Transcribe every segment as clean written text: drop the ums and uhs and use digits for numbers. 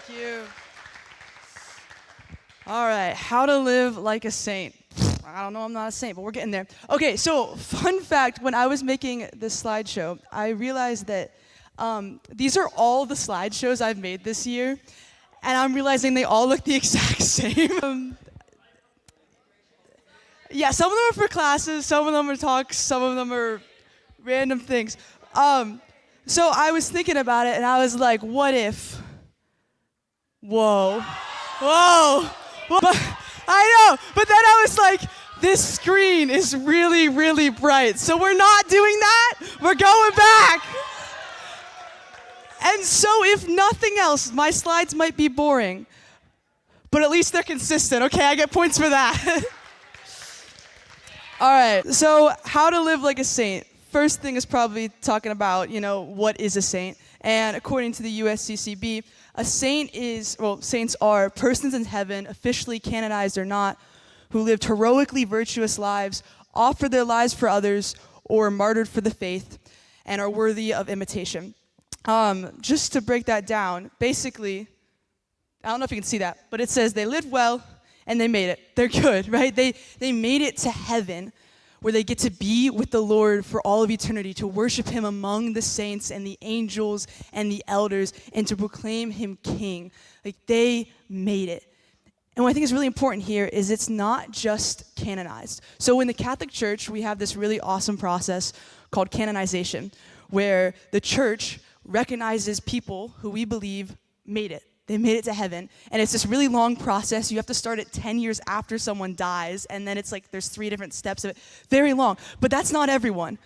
Thank you. All right, how to live like a saint. I don't know, I'm not a saint, but we're getting there. Okay, so fun fact, when I was making this slideshow, I realized that these are all the slideshows I've made this year, and I'm realizing they all look the exact same. Yeah, some of them are for classes, some of them are talks, some of them are random things. So I was thinking about it, and I was like, what if? Whoa. But, I know, but then I was like, this screen is really, really bright, so we're not doing that, we're going back. And so if nothing else, my slides might be boring, but at least they're consistent, okay? I get points for that. All right, so how to live like a saint. First thing is probably talking about, what is a saint? And according to the USCCB, a saint saints are persons in heaven, officially canonized or not, who lived heroically virtuous lives, offered their lives for others, or martyred for the faith, and are worthy of imitation. Just to break that down, basically, I don't know if you can see that, but it says they lived well and they made it. They're good, right? They made it to heaven, where they get to be with the Lord for all of eternity, to worship him among the saints and the angels and the elders, and to proclaim him king. Like, they made it. And what I think is really important here is it's not just canonized. So in the Catholic Church, we have this really awesome process called canonization, where the church recognizes people who we believe made it. They made it to heaven, and it's this really long process. You have to start it 10 years after someone dies, and then it's like there's 3 different steps of it. Very long, but that's not everyone.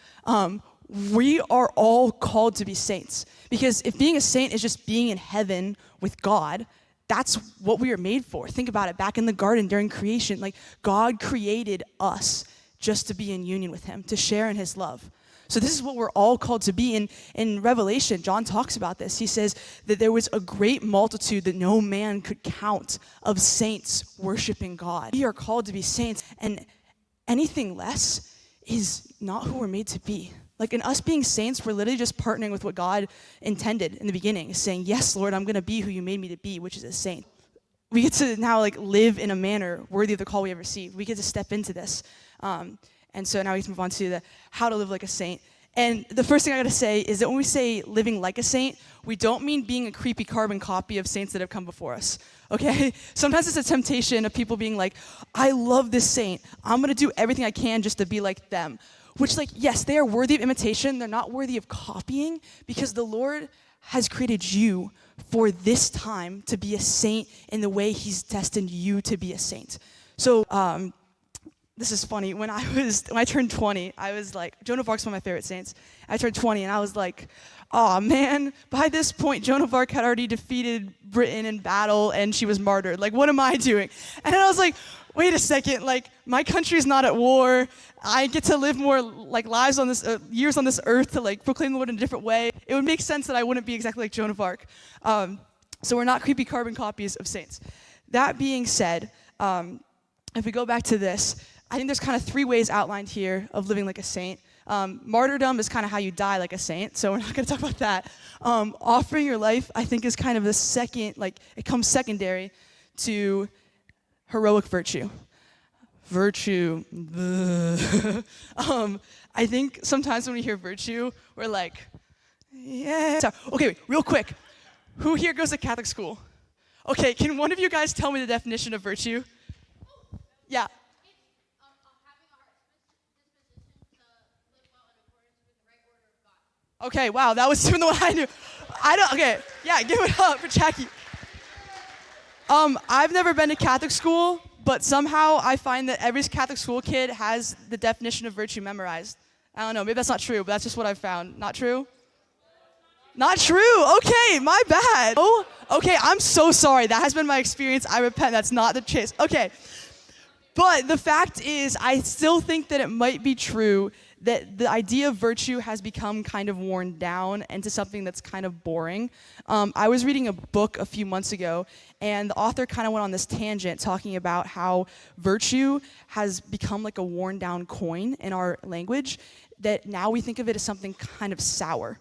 We are all called to be saints, because if being a saint is just being in heaven with God, that's what we are made for. Think about it, back in the garden during creation, like God created us just to be in union with him, to share in his love. So this is what we're all called to be. In Revelation, John talks about this. He says that there was a great multitude that no man could count of saints worshiping God. We are called to be saints, and anything less is not who we're made to be. Like, in us being saints, we're literally just partnering with what God intended in the beginning, saying, yes, Lord, I'm going to be who you made me to be, which is a saint. We get to now live in a manner worthy of the call we have received. We get to step into this. And so now we can move on to how to live like a saint. And the first thing I gotta say is that when we say living like a saint, we don't mean being a creepy carbon copy of saints that have come before us, okay? Sometimes it's a temptation of people being like, I love this saint. I'm gonna do everything I can just to be like them. Which, yes, they are worthy of imitation. They're not worthy of copying, because the Lord has created you for this time to be a saint in the way he's destined you to be a saint. So, this is funny. When I turned 20, I was like, Joan of Arc's one of my favorite saints. I turned 20 and I was like, oh man, by this point, Joan of Arc had already defeated Britain in battle and she was martyred. Like, what am I doing? And then I was like, wait a second, my country's not at war. I get to live more lives on this, years on this earth to proclaim the Lord in a different way. It would make sense that I wouldn't be exactly like Joan of Arc. So we're not creepy carbon copies of saints. That being said, if we go back to this, I think there's kind of 3 ways outlined here of living like a saint. Martyrdom is kind of how you die like a saint, so we're not going to talk about that. Offering your life, I think, is kind of the second, it comes secondary to heroic virtue. Virtue. I think sometimes when we hear virtue, we're like, yeah. So, okay, wait, real quick. Who here goes to Catholic school? Okay, can one of you guys tell me the definition of virtue? Yeah. Okay, wow, that was different than what I knew. Okay, yeah, give it up for Jackie. I've never been to Catholic school, but somehow I find that every Catholic school kid has the definition of virtue memorized. I don't know, maybe that's not true, but that's just what I've found. Not true? Not true, okay, my bad. Oh, okay, I'm so sorry. That has been my experience. I repent, that's not the case. Okay, but the fact is, I still think that it might be true that the idea of virtue has become kind of worn down into something that's kind of boring. I was reading a book a few months ago, and the author kind of went on this tangent talking about how virtue has become like a worn down coin in our language, that now we think of it as something kind of sour.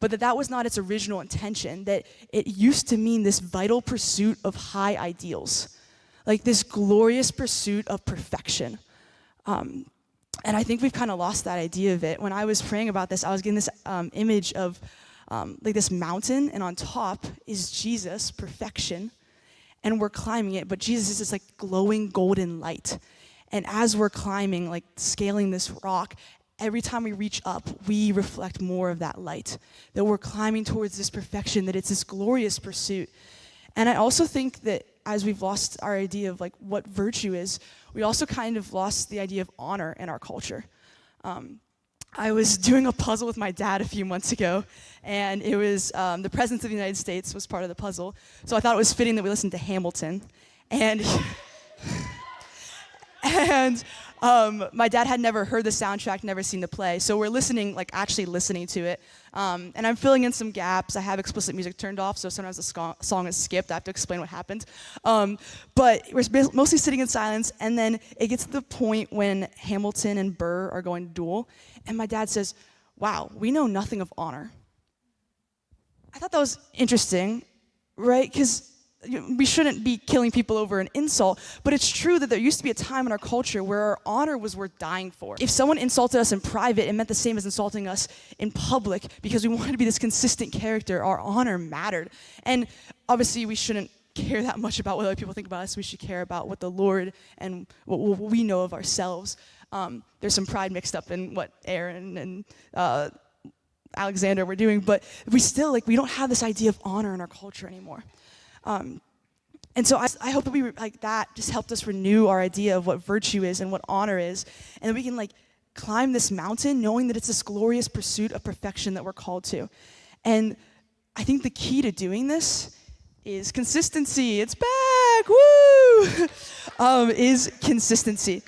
but that was not its original intention, that it used to mean this vital pursuit of high ideals, like this glorious pursuit of perfection. And I think we've kind of lost that idea of it. When I was praying about this, I was getting this image of like this mountain, and on top is Jesus, perfection, and we're climbing it, but Jesus is this like glowing golden light. And as we're climbing, like scaling this rock, every time we reach up, we reflect more of that light, that we're climbing towards this perfection, that it's this glorious pursuit. And I also think that as we've lost our idea of like what virtue is, we also kind of lost the idea of honor in our culture. I was doing a puzzle with my dad a few months ago, and it was the President of the United States was part of the puzzle. So I thought it was fitting that we listened to Hamilton. And my dad had never heard the soundtrack, never seen the play. So we're listening, like actually listening to it. And I'm filling in some gaps. I have explicit music turned off, so sometimes the song is skipped. I have to explain what happened. But we're mostly sitting in silence, and then it gets to the point when Hamilton and Burr are going to duel, and my dad says, "Wow, we know nothing of honor." I thought that was interesting, right? Because we shouldn't be killing people over an insult, but it's true that there used to be a time in our culture where our honor was worth dying for. If someone insulted us in private, it meant the same as insulting us in public, because we wanted to be this consistent character. Our honor mattered. And obviously we shouldn't care that much about what other people think about us. We should care about what the Lord and what we know of ourselves. There's some pride mixed up in what Aaron and Alexander were doing, but we still, we don't have this idea of honor in our culture anymore. And so I hope that we that just helped us renew our idea of what virtue is and what honor is, and that we can climb this mountain knowing that it's this glorious pursuit of perfection that we're called to. And I think the key to doing this is consistency. It's back, woo! Is consistency.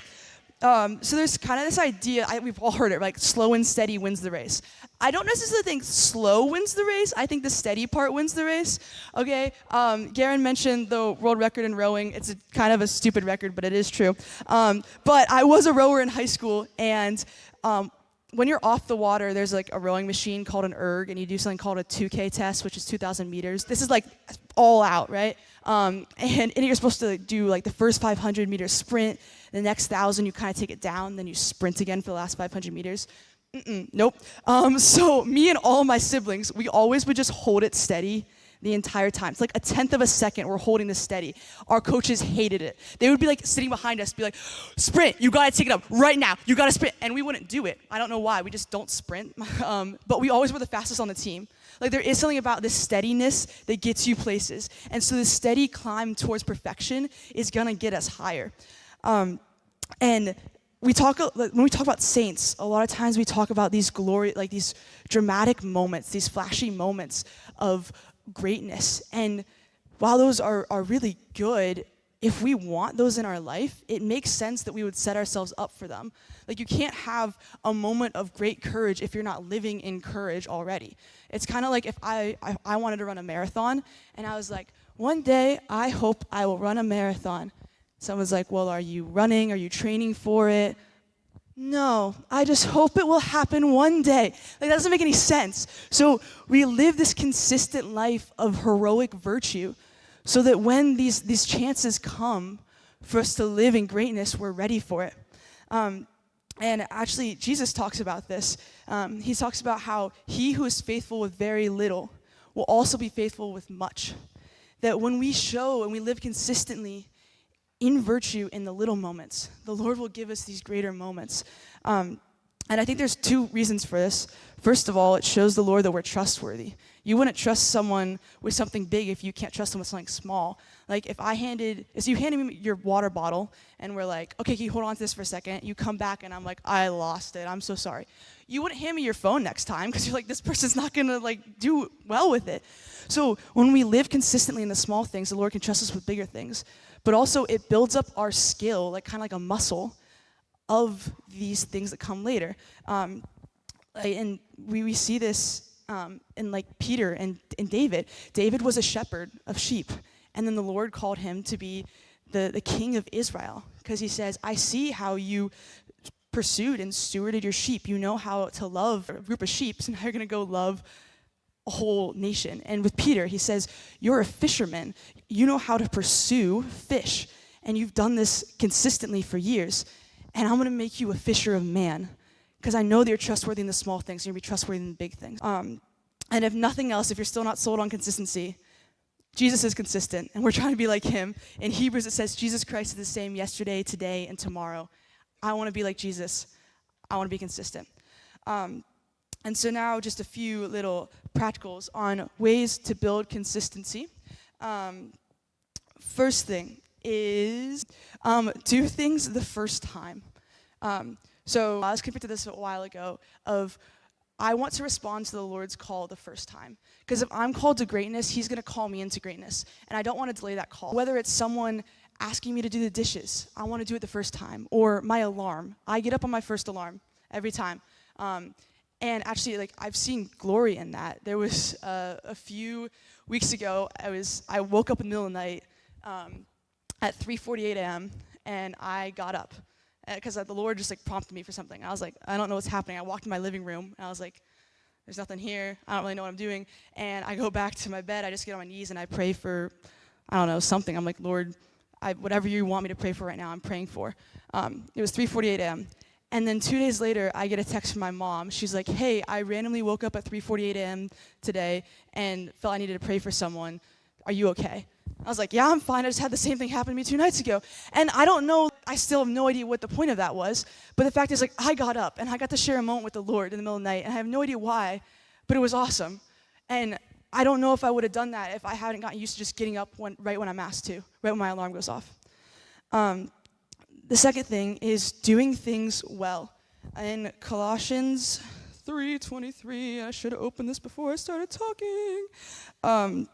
So there's kind of this idea, we've all heard it, slow and steady wins the race. I don't necessarily think slow wins the race. I think the steady part wins the race. Okay, Garen mentioned the world record in rowing. It's kind of a stupid record, but it is true. But I was a rower in high school, and when you're off the water, there's a rowing machine called an erg, and you do something called a 2K test, which is 2,000 meters. This is all out, right? And you're supposed to do the first 500 meter sprint, the next 1,000 you kind of take it down, then you sprint again for the last 500 meters. Nope. So me and all my siblings, we always would just hold it steady the entire time. It's a 1/10 of a second we're holding this steady. Our coaches hated it. They would be sitting behind us, be like, "Sprint, you gotta take it up right now. You gotta sprint." And we wouldn't do it. I don't know why. We just don't sprint. But we always were the fastest on the team. There is something about this steadiness that gets you places. And so the steady climb towards perfection is gonna get us higher. And when we talk about saints, a lot of times we talk about these these dramatic moments, these flashy moments of greatness. And while those are really good, if we want those in our life, it makes sense that we would set ourselves up for them. You can't have a moment of great courage if you're not living in courage already. It's kind of like if I wanted to run a marathon, and I was like, one day I hope I will run a marathon. Someone's like, well, are you running? Are you training for it? No, I just hope it will happen one day. That doesn't make any sense. So we live this consistent life of heroic virtue so that when these chances come for us to live in greatness, we're ready for it. And actually, Jesus talks about this. He talks about how he who is faithful with very little will also be faithful with much. That when we show and we live consistently in virtue in the little moments, the Lord will give us these greater moments. And I think there's two reasons for this. First of all, it shows the Lord that we're trustworthy. You wouldn't trust someone with something big if you can't trust them with something small. If you handed me your water bottle and we're like, okay, can you hold on to this for a second? You come back and I'm like, I lost it, I'm so sorry. You wouldn't hand me your phone next time because you're like, this person's not gonna do well with it. So when we live consistently in the small things, the Lord can trust us with bigger things. But also it builds up our skill, kind of like a muscle of these things that come later. And we see this in Peter and David. David was a shepherd of sheep, and then the Lord called him to be the king of Israel, because he says, I see how you pursued and stewarded your sheep. You know how to love a group of sheep, so now you're going to go love a whole nation. And with Peter, he says, you're a fisherman. You know how to pursue fish. And you've done this consistently for years. And I'm going to make you a fisher of man. Because I know that you're trustworthy in the small things. You're going to be trustworthy in the big things. And if nothing else, if you're still not sold on consistency, Jesus is consistent. And we're trying to be like him. In Hebrews, it says, Jesus Christ is the same yesterday, today, and tomorrow. I want to be like Jesus. I want to be consistent. And so now just a few little practicals on ways to build consistency. First thing is do things the first time. So I was convicted this a while ago of I want to respond to the Lord's call the first time. Because if I'm called to greatness, he's going to call me into greatness. And I don't want to delay that call. Whether it's someone asking me to do the dishes, I want to do it the first time. Or my alarm. I get up on my first alarm every time. And actually, like, I've seen glory in that. There was a few weeks ago, I woke up in the middle of the night at 3:48 a.m. and I got up because the Lord just like prompted me for something. I was like, I don't know what's happening. I walked in my living room and I was like, there's nothing here. I don't really know what I'm doing. And I go back to my bed. I just get on my knees and I pray for, I don't know, something. I'm like, Lord, whatever you want me to pray for right now, I'm praying for. It was 3:48 a.m. And then 2 days later, I get a text from my mom. She's like, hey, I randomly woke up at 3:48 a.m. today and felt I needed to pray for someone. Are you okay? I was like, yeah, I'm fine. I just had the same thing happen to me 2 nights ago. And I don't know, I still have no idea what the point of that was. But the fact is, like, I got up and I got to share a moment with the Lord in the middle of the night. And I have no idea why, but it was awesome. And I don't know if I would have done that if I hadn't gotten used to just getting up right when I'm asked to, right when my alarm goes off. The second thing is doing things well. In Colossians 3:23, I should have opened this before I started talking.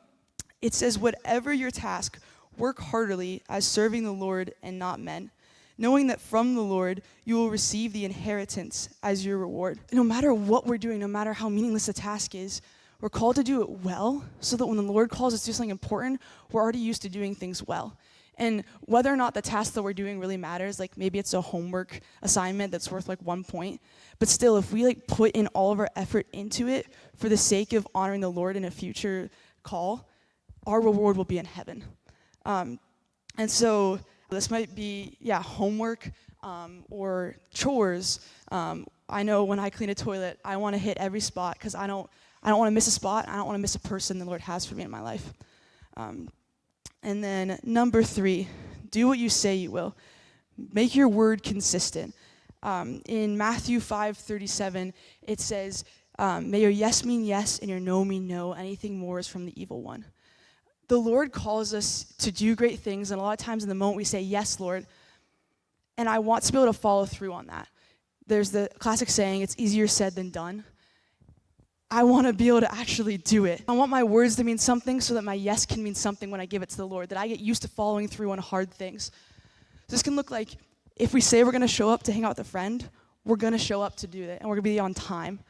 It says, whatever your task, work heartily as serving the Lord and not men, knowing that from the Lord you will receive the inheritance as your reward. No matter what we're doing, no matter how meaningless the task is, we're called to do it well so that when the Lord calls us to do something important, we're already used to doing things well. And whether or not the task that we're doing really matters, like maybe it's a homework assignment that's worth like 1 point, but still, if we like put in all of our effort into it for the sake of honoring the Lord in a future call, our reward will be in heaven. And so this might be, homework or chores. I know when I clean a toilet, I want to hit every spot because I don't want to miss a spot. I don't want to miss a person the Lord has for me in my life. And then number 3, do what you say you will. Make your word consistent. In Matthew 5:37, it says, may your yes mean yes and your no mean no. Anything more is from the evil one. The Lord calls us to do great things, and a lot of times in the moment we say, yes, Lord, and I want to be able to follow through on that. There's the classic saying, it's easier said than done. I want to be able to actually do it. I want my words to mean something so that my yes can mean something when I give it to the Lord, that I get used to following through on hard things. This can look like if we say we're going to show up to hang out with a friend, we're going to show up to do it, and we're going to be on time.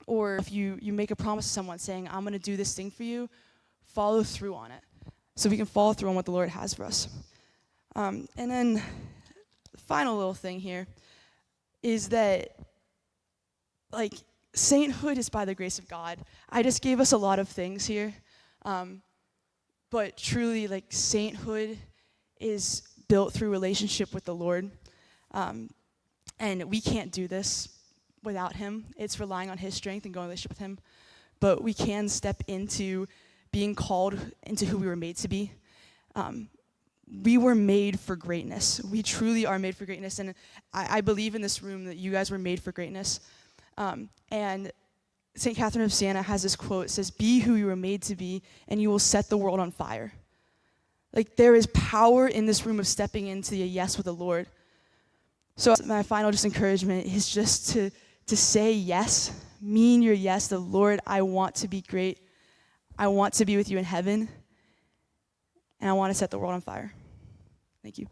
Or if you make a promise to someone saying, I'm going to do this thing for you, follow through on it so we can follow through on what the Lord has for us. And then the final little thing here is that, like, sainthood is by the grace of God. I just gave us a lot of things here. But truly, like, sainthood is built through relationship with the Lord. And we can't do this without him. It's relying on his strength and going in relationship with him. But we can step into being called into who we were made to be. We were made for greatness. We truly are made for greatness. And I believe in this room that you guys were made for greatness. And St. Catherine of Siena has this quote. It says, be who you were made to be, and you will set the world on fire. Like, there is power in this room of stepping into a yes with the Lord. So my final just encouragement is just to say yes, mean your yes, the Lord, I want to be great. I want to be with you in heaven, and I want to set the world on fire. Thank you.